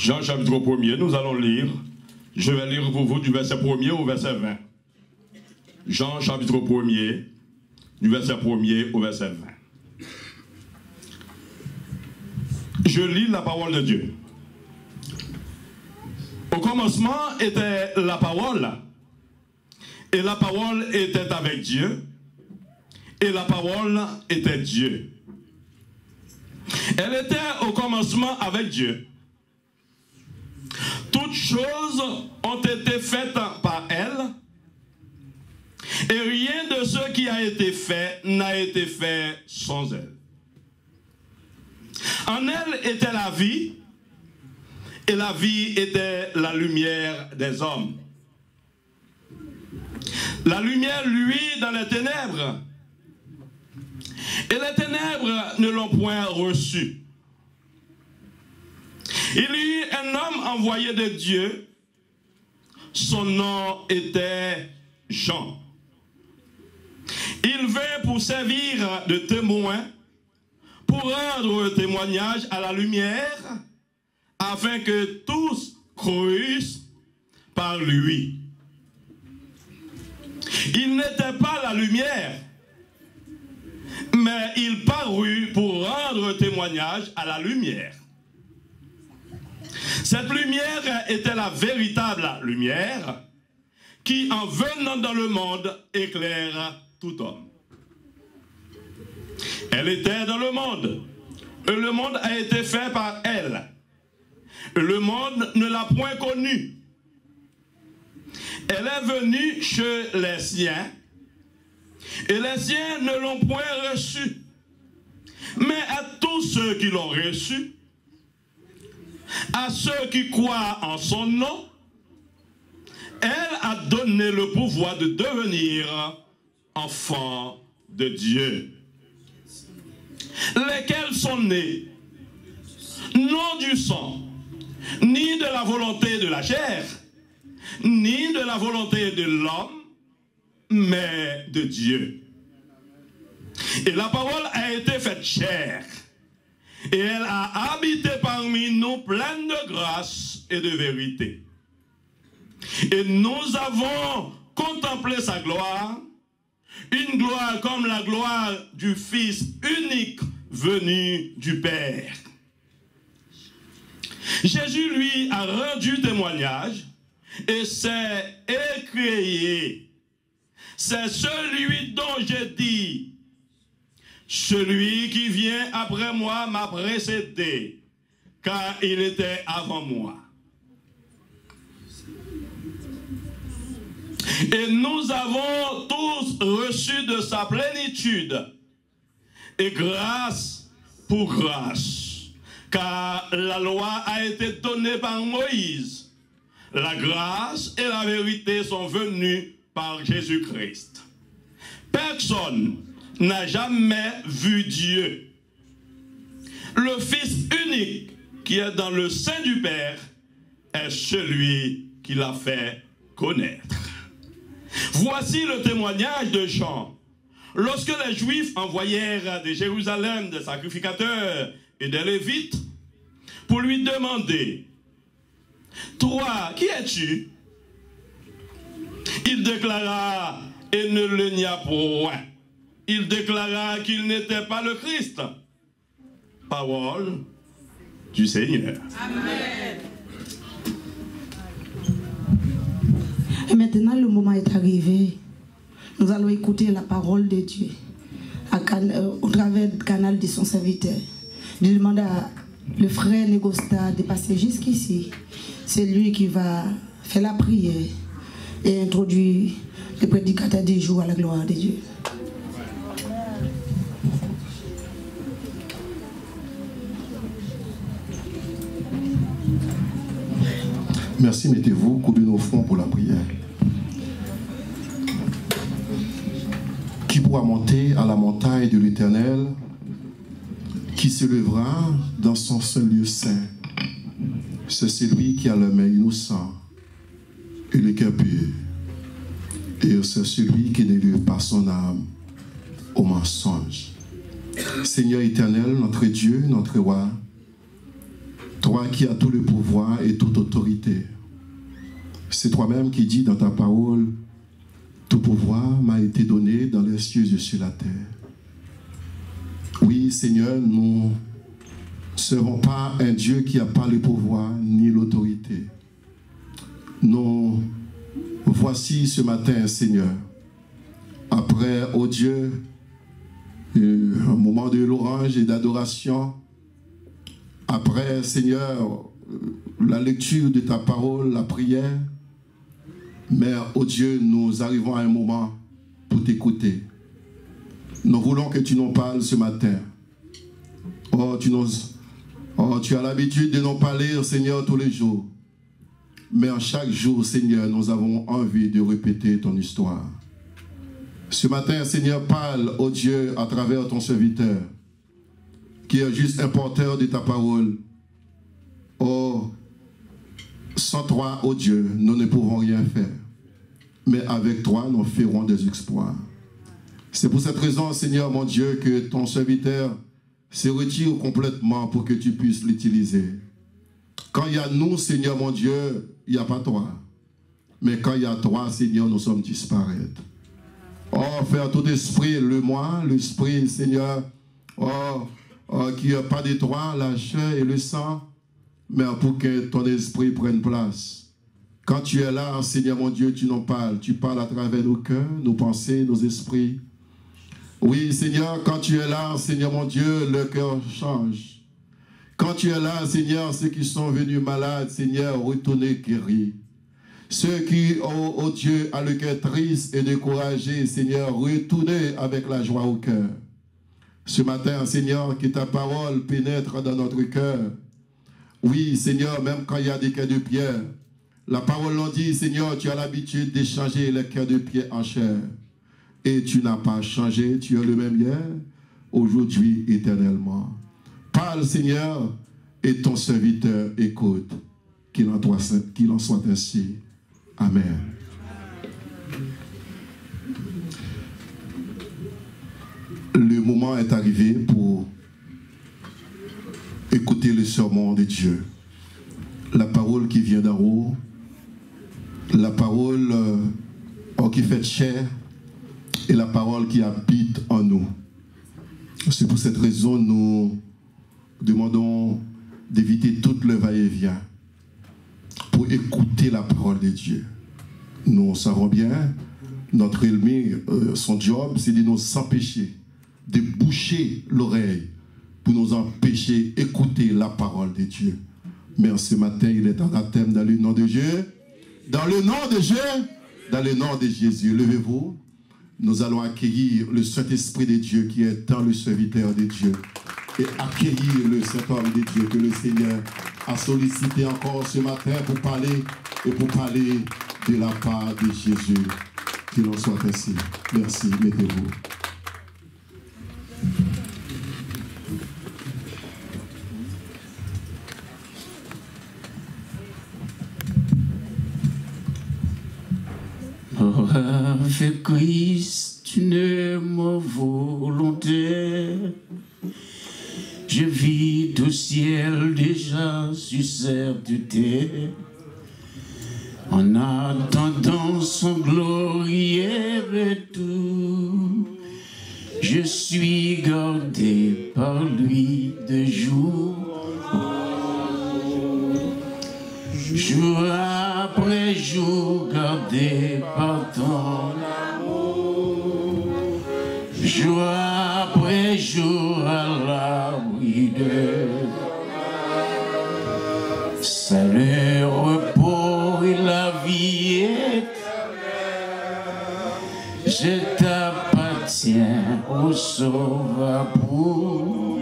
Jean chapitre 1er, nous allons lire. Je vais lire pour vous du verset 1er au verset 20. Jean chapitre 1er, du verset 1er au verset 20. Je lis la parole de Dieu. Au commencement était la parole, et la parole était avec Dieu, et la parole était Dieu. Elle était au commencement avec Dieu. Toutes choses ont été faites par elle, et rien de ce qui a été fait n'a été fait sans elle. En elle était la vie, et la vie était la lumière des hommes. La lumière luit dans les ténèbres, et les ténèbres ne l'ont point reçue. Il y eut un homme envoyé de Dieu, son nom était Jean. Il vint pour servir de témoin, pour rendre témoignage à la lumière, afin que tous croissent par lui. Il n'était pas la lumière, mais il parut pour rendre témoignage à la lumière. Cette lumière était la véritable lumière qui, en venant dans le monde, éclaire tout homme. Elle était dans le monde, et le monde a été fait par elle. Le monde ne l'a point connue. Elle est venue chez les siens, et les siens ne l'ont point reçue. Mais à tous ceux qui l'ont reçue, à ceux qui croient en son nom, elle a donné le pouvoir de devenir enfants de Dieu, lesquels sont nés, non du sang, ni de la volonté de la chair, ni de la volonté de l'homme, mais de Dieu. Et la parole a été faite chair, et elle a habité parmi nous pleine de grâce et de vérité. Et nous avons contemplé sa gloire, une gloire comme la gloire du Fils unique venu du Père. Jésus lui a rendu témoignage et s'est écrié. C'est celui dont j'ai dit, celui qui vient après moi m'a précédé, car il était avant moi. Et nous avons tous reçu de sa plénitude, et grâce pour grâce, car la loi a été donnée par Moïse. La grâce et la vérité sont venues par Jésus-Christ. Personne n'a jamais vu Dieu. Le Fils unique qui est dans le sein du Père est celui qui l'a fait connaître. Voici le témoignage de Jean. Lorsque les Juifs envoyèrent de Jérusalem des sacrificateurs et des Lévites pour lui demander, « Toi, qui es-tu » Il déclara, et ne le nia point. Il déclara qu'il n'était pas le Christ. Parole du Seigneur. Amen. Et maintenant, le moment est arrivé. Nous allons écouter la parole de Dieu au travers du canal de son serviteur. Je demande à le frère Négosta de passer jusqu'ici. C'est lui qui va faire la prière et introduire le prédicateur du jour à la gloire de Dieu. Merci, mettez-vous, coupez nos fronts pour la prière. Qui pourra monter à la montagne de l'Éternel, qui se lèvera dans son seul lieu saint? C'est celui qui a la main innocente et le cœur pur. Et c'est celui qui n'élève pas son âme au mensonge. Seigneur éternel, notre Dieu, notre roi, toi toi qui as tout le pouvoir et toute autorité. C'est toi-même qui dis dans ta parole, tout pouvoir m'a été donné dans les cieux et sur la terre. Oui, Seigneur, nous ne serons pas un Dieu qui n'a pas le pouvoir ni l'autorité. Nous voici ce matin, Seigneur, après, oh Dieu, un moment de louange et d'adoration, après, Seigneur, la lecture de ta parole, la prière, mais, oh Dieu, nous arrivons à un moment pour t'écouter. Nous voulons que tu nous parles ce matin. Oh, tu as l'habitude de nous parler, Seigneur, tous les jours. Mais en chaque jour, Seigneur, nous avons envie de répéter ton histoire. Ce matin, Seigneur, parle, oh Dieu, à travers ton serviteur, qui est juste un porteur de ta parole. Oh, sans toi, oh Dieu, nous ne pouvons rien faire. Mais avec toi, nous ferons des exploits. C'est pour cette raison, Seigneur, mon Dieu, que ton serviteur se retire complètement pour que tu puisses l'utiliser. Quand il y a nous, Seigneur, mon Dieu, il n'y a pas toi. Mais quand il y a toi, Seigneur, nous sommes disparaître. Oh, faire tout esprit, le moi, l'esprit, Seigneur, qui n'a pas de toi, la chair et le sang, mais pour que ton esprit prenne place. Quand tu es là, Seigneur mon Dieu, tu nous parles. Tu parles à travers nos cœurs, nos pensées, nos esprits. Oui, Seigneur, quand tu es là, Seigneur mon Dieu, le cœur change. Quand tu es là, Seigneur, ceux qui sont venus malades, Seigneur, retournez guéris. Ceux qui, oh Dieu, ont le cœur triste et découragé, Seigneur, retournez avec la joie au cœur. Ce matin, Seigneur, que ta parole pénètre dans notre cœur. Oui, Seigneur, même quand il y a des cœurs de pierre, la parole l'en dit, Seigneur, tu as l'habitude d'échanger les cœurs de pierre en chair. Et tu n'as pas changé, tu es le même hier, aujourd'hui, éternellement. Parle, Seigneur, et ton serviteur écoute. Qu'il en soit ainsi. Amen. Le moment est arrivé pour écouter le sermon de Dieu. La parole qui vient d'en haut, la parole qui fait chair et la parole qui habite en nous. C'est pour cette raison que nous demandons d'éviter tout le va-et-vient pour écouter la parole de Dieu. Nous savons bien, notre ennemi, son job, c'est de nous empêcher, de boucher l'oreille pour nous empêcher d'écouter la parole de Dieu. Mais ce matin, il est en baptême dans le nom de Dieu. Dans le nom de Dieu, dans le nom de Jésus. Levez-vous. Nous allons accueillir le Saint-Esprit de Dieu qui est dans le serviteur de Dieu. Et accueillir le Saint-Homme de Dieu que le Seigneur a sollicité encore ce matin pour parler et pour parler de la part de Jésus. Qu'il en soit ainsi. Merci. Mettez-vous. Avec Christ, une ma volonté. Je vis au ciel déjà sur certitude. En attendant son glorieux retour, je suis gardé par lui de jour. Jour après jour, gardé par ton amour. Jour après jour, à l'abri de salut, repos et la vie éternelle. Je t'appartiens au Sauveur pour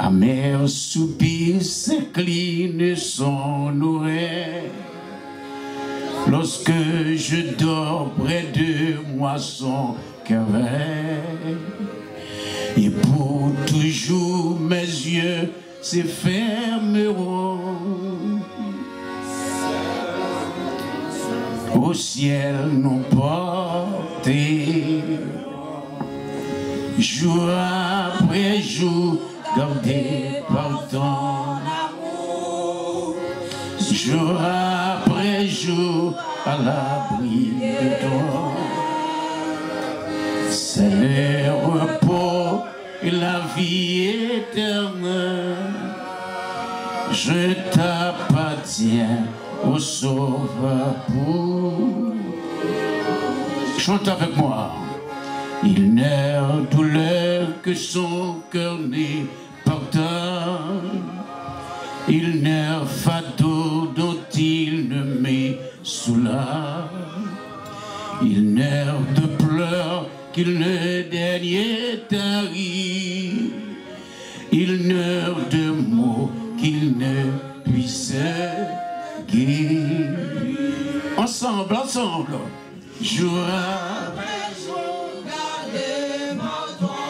amer soupir s'incline son oreille. Lorsque je dors près de moi son cœur et pour toujours mes yeux se fermeront au ciel non porté. Jour après jour, gardé par ton amour, jour après jour à l'abri de toi. C'est le repos et la vie éternelle. Je t'appartiens au Sauveur pour. Chante avec moi. Il n'est douleur que son cœur n'est pardonne. Il n'est fardeau dont il ne met soulage. Il n'est de pleurs qu'il ne daigne tarir. Il n'est de mots qu'il ne puisse guérir. Ensemble, ensemble. Jour après jour, gardé par ton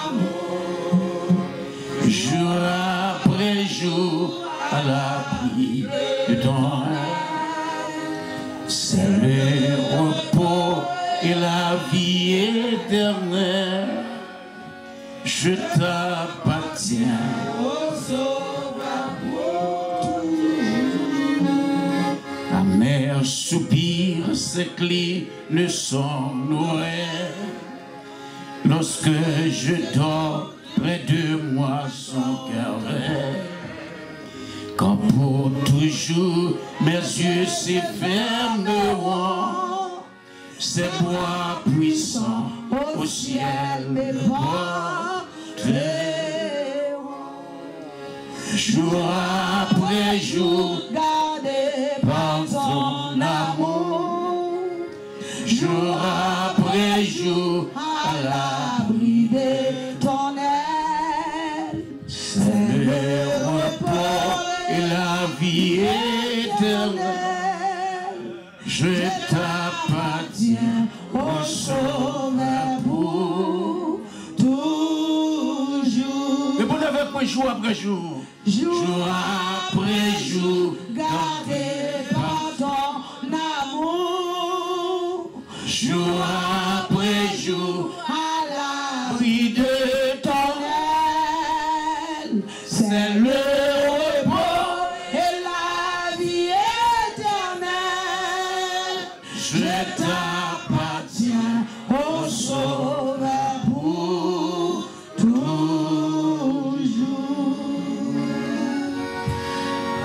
amour. Jour après jour, à l'abri de ton amour. C'est le repos et la vie éternelle. Je t'appartiens au Sauveur pour toujours. Amer soupir s'incline son oreille. Lorsque je dors près de moi son cœur. Quand pour toujours mes yeux se fermeront, ces bois puissants au ciel me porteront. Jour après jour, gardé par ton amour. Jour après jour, à l'abri de ton aile. C'est le repos et la vie éternelle. Je t'appartiens au Sauveur pour toujours. Mais vous n'avez pas jour après jour. Jour après jour, gardé par ton amour. Jour après jour, à l'abri de ton aile. C'est le repos et la vie éternelle. Je t'appartiens au Sauveur pour toujours.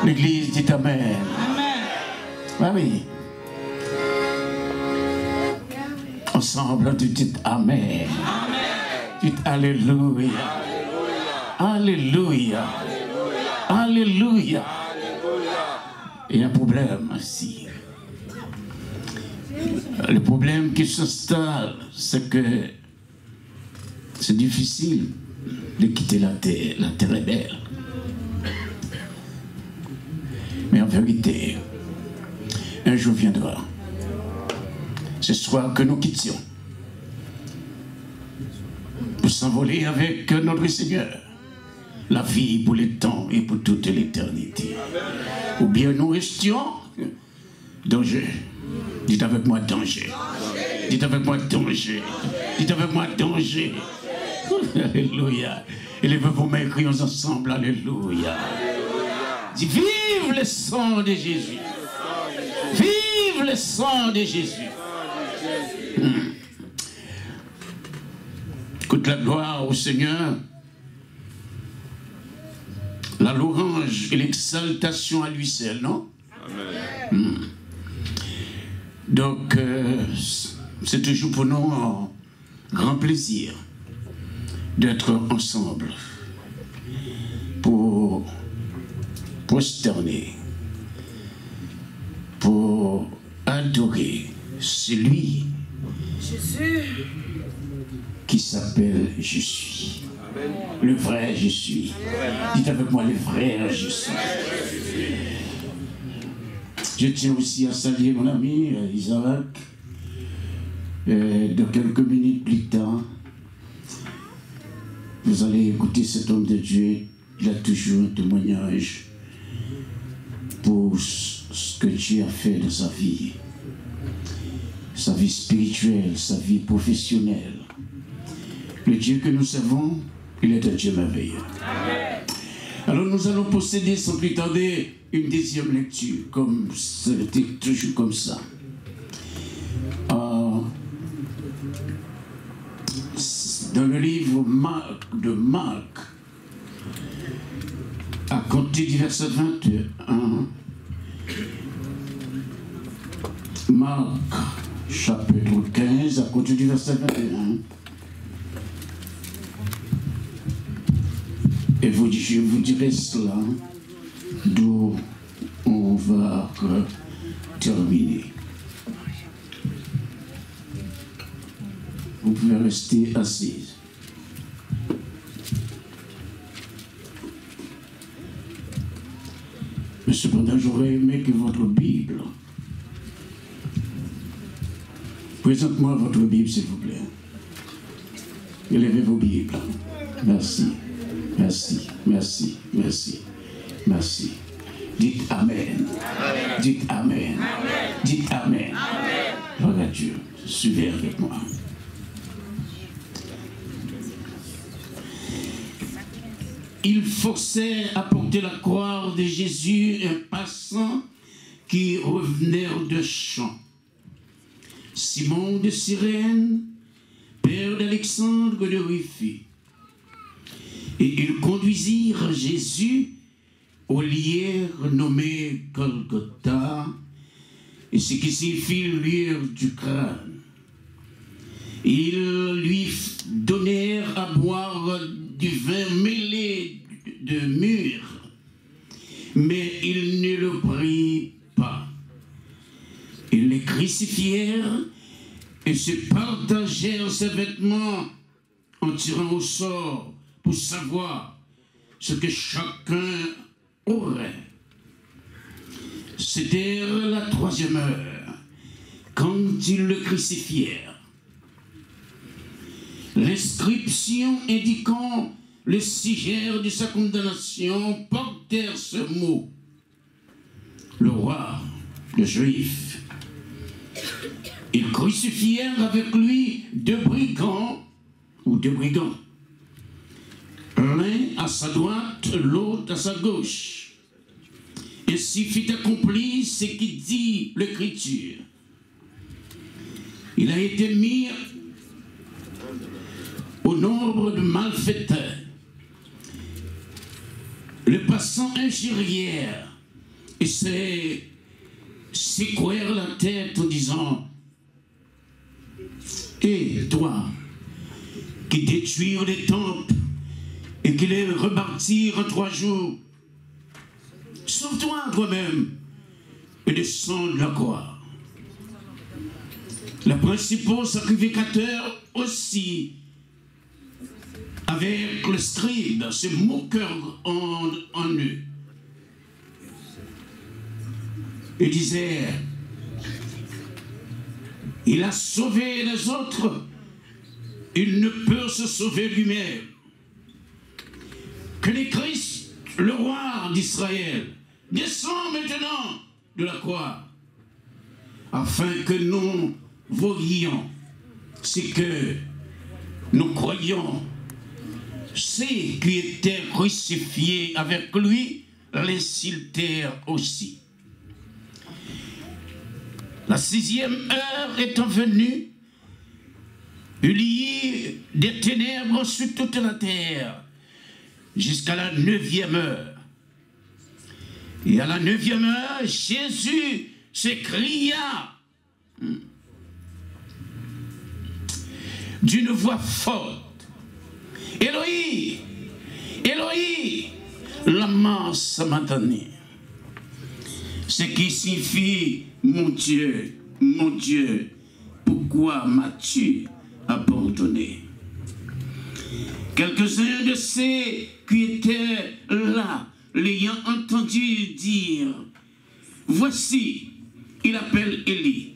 L'Église dit Amen. Amen. Ah oui. Ensemble, tu dis Amen. Amen. Tu dis Alléluia. Alléluia. Alléluia. Il y a un problème ici. Le problème qui s'installe, c'est que c'est difficile de quitter la terre. La terre est belle. Mais en vérité, un jour viendra. Ce soir que nous quittions pour s'envoler avec notre Seigneur. La vie pour le temps et pour toute l'éternité. Ou bien nous restions danger. Dites avec moi danger. Dites avec moi danger. Dites avec moi danger. Alléluia. Élevez vos mains, crions ensemble. Alléluia. Dis vive le sang de Jésus. Vive le sang de Jésus. Écoute la gloire au Seigneur. La louange et l'exaltation à lui seul, non? Amen. Donc, c'est toujours pour nous un grand plaisir d'être ensemble pour prosterner, pour adorer celui qui s'appelle Je suis. Amen. Le vrai Je suis. Dites avec moi le vrai Je suis. Je tiens aussi à saluer mon ami Isaac. De quelques minutes plus tard, vous allez écouter cet homme de Dieu. Il a toujours un témoignage pour ce que Dieu a fait dans sa vie spirituelle, sa vie professionnelle. Le Dieu que nous servons Il est un Dieu merveilleux. Alors nous allons procéder sans plus tarder une deuxième lecture, comme c'était toujours comme ça. Dans le livre de Marc, à compter du verset 21, Marc, chapitre 15, à compter du verset 21, et je vous dirai cela, d'où on va terminer. Vous pouvez rester assise. Mais cependant, j'aurais aimé que votre Bible... Présente-moi votre Bible, s'il vous plaît. Élevez vos Bibles. Merci. Merci, merci, merci, merci. Dites Amen. Amen. Dites Amen. Amen. Dites Amen. Amen. Gloire à Dieu. Suivez avec moi. Ils forçaient à porter la croix de Jésus un passant qui revenait de champ. Simon de Cyrène, père d'Alexandre de Rufie. Et ils conduisirent Jésus au lieu nommé Golgotha, et ce qui signifie lueur du crâne. Ils lui donnèrent à boire du vin mêlé de myrrhe, mais il ne le prit pas. Ils les crucifièrent et se partagèrent ses vêtements en tirant au sort pour savoir ce que chacun aurait. C'était la 3e heure, quand ils le crucifièrent. L'inscription indiquant le sigère de sa condamnation portèrent ce mot: le roi des Juifs. Ils crucifièrent avec lui 2 brigands, ou 2 brigands, l'un à sa droite, l'autre à sa gauche. Ainsi fut accompli ce qui dit l'Écriture. Il a été mis au nombre de malfaiteurs. Le passant injurièrent et se secouèrent la tête en disant: et toi, qui détruire les temples et qui les rebâtir en 3 jours, sauve-toi toi-même et descends de la croix. Les principaux sacrificateurs aussi, avec le scribe, se moquèrent en eux et disaient: il a sauvé les autres, il ne peut se sauver lui-même. Que le Christ, le roi d'Israël, descend maintenant de la croix, afin que nous voyions ce que nous croyons. Ceux qui étaient crucifiés avec lui l'insultèrent aussi. La 6e heure étant venue, il y eut des ténèbres sur toute la terre, jusqu'à la 9e heure. Et à la 9e heure, Jésus s'écria d'une voix forte: Éloi, Éloi, lama sabachthani. Ce qui signifie: mon Dieu, pourquoi m'as-tu abandonné? Quelques-uns de ceux qui étaient là, l'ayant entendu dire: voici, il appelle Élie.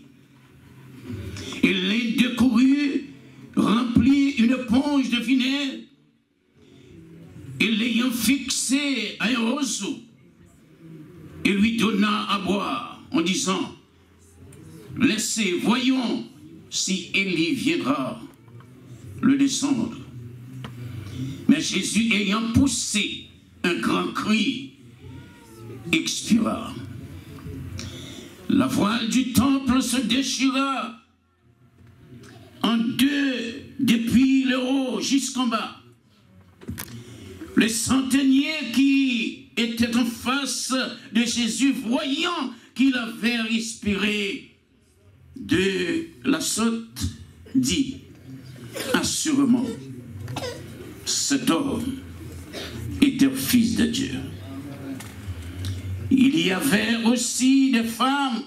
Et l'un d'eux courut, remplit une éponge de vinaigre, et l'ayant fixé à un roseau, et lui donna à boire, en disant: laissez, voyons si Élie viendra le descendre. Mais Jésus, ayant poussé un grand cri, expira. La voile du temple se déchira en deux depuis le haut jusqu'en bas. Les centeniers qui étaient en face de Jésus, voyant qu'il avait respiré de la sorte, dit: assurément, cet homme était fils de Dieu. Il y avait aussi des femmes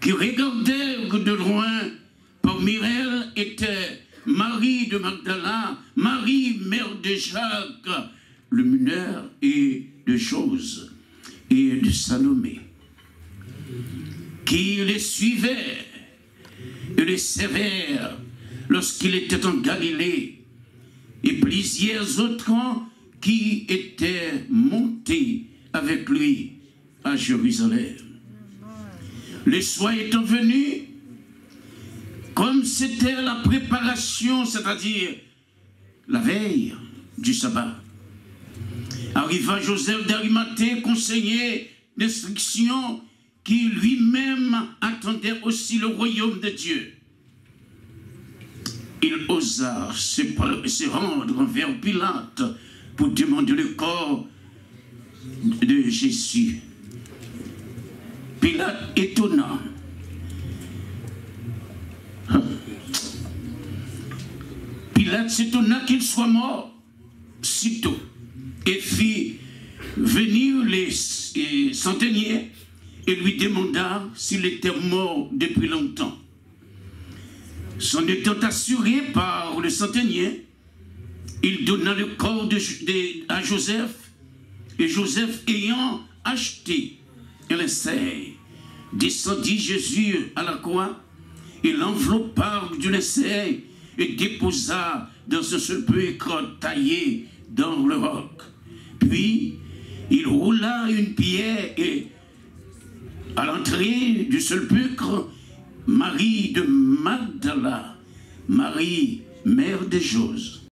qui regardaient de loin. Parmi elles était Marie de Magdala, Marie, mère de Jacques, le mineur, et de Jose, et de Salomé, qui les suivaient et les servèrent lorsqu'il était en Galilée, et plusieurs autres qui étaient montés avec lui à Jérusalem. Le soir étant venu, comme c'était la préparation, c'est-à-dire la veille du sabbat, arriva Joseph d'Arimathée, conseiller d'instruction, qui lui-même attendait aussi le royaume de Dieu. Il osa se rendre vers Pilate pour demander le corps de Jésus. Pilate étonna. Pilate s'étonna qu'il soit mort sitôt et fit venir les centeniers et lui demanda s'il était mort depuis longtemps. S'en étant assuré par le centenier, il donna le corps à Joseph, et Joseph ayant acheté un linceul, descendit Jésus à la croix, et l'enveloppa du linceul et déposa dans un sépulcre taillé dans le roc. Puis il roula une pierre et à l'entrée du sépulcre, Marie de Magdala, Marie, mère de Jose,